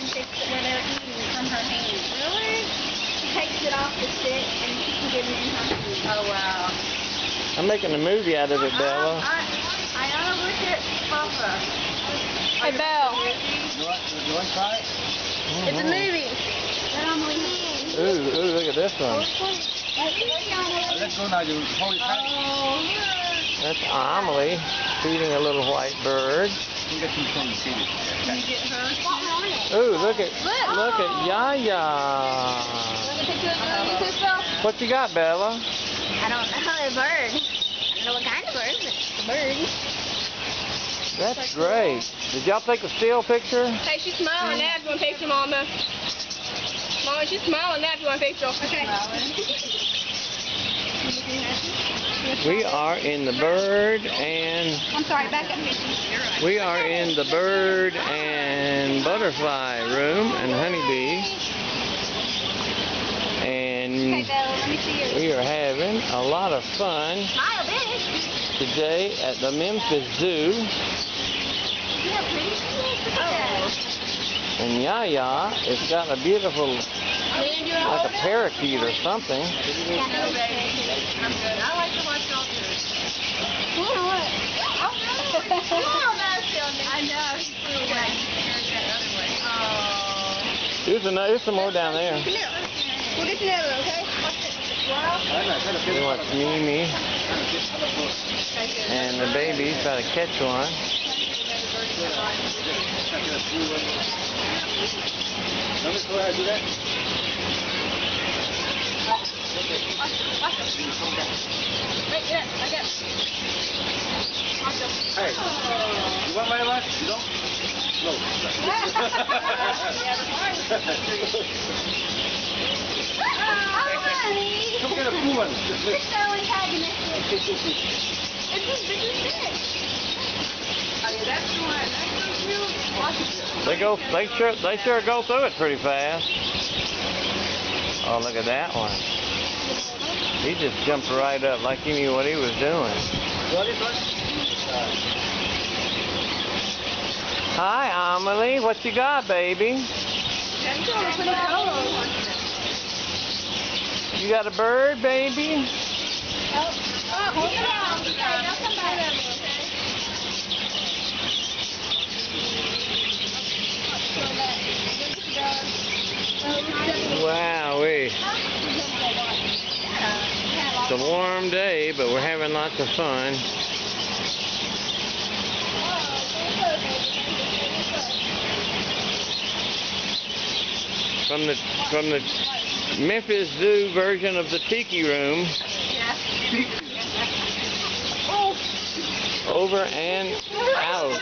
can fix it where they're eating from her hand. Really? She takes it off the stick and she can get it in her hand. Oh, wow. I'm making a movie out of it, Bella. I don't look at Papa. Hey, Belle. You want to try it? It's a movie. Ooh, look at this one. Let's go now. You hold it tight. That's Amelie feeding a little white bird. You get some from the city. Can you get her? Ooh, look at Yaya. What you got, Bella? I don't know, a bird. I don't know what kind of bird, but it's a bird. That's great. Did y'all take a still picture? Hey, she's smiling now if you want a picture, Mama. Mama, she's smiling now if you want a picture. Okay. We are in the bird and I'm sorry, back up, Missy. we are in the bird and butterfly room and honeybee. Hey, And Bella, let me see yours. we are having a lot of fun Smile big. today at the Memphis Zoo. Yeah, please. And Yaya has got a beautiful, like a parakeet or something. No, baby. I'm good. I like to watch y'all too. You know what? I know. She flew away. That other way. Oh. There's some more down there. We'll get you another, okay? We want Mimi and the baby's got to catch one. Let me go ahead and do that. Wait, yeah, I got it. Hey, you want my lunch? You don't? No. Come get a blue one. It's so antagonistic. It's just big. Oh, yeah, that's the one. That's so cute. They sure go through it pretty fast. Oh, look at that one. He just jumped right up like he knew what he was doing. Hi, Amelie. What you got, baby? You got a bird, baby? Wowee. It's a warm day, but we're having lots of fun. From the Memphis Zoo version of the Tiki Room. Over and out.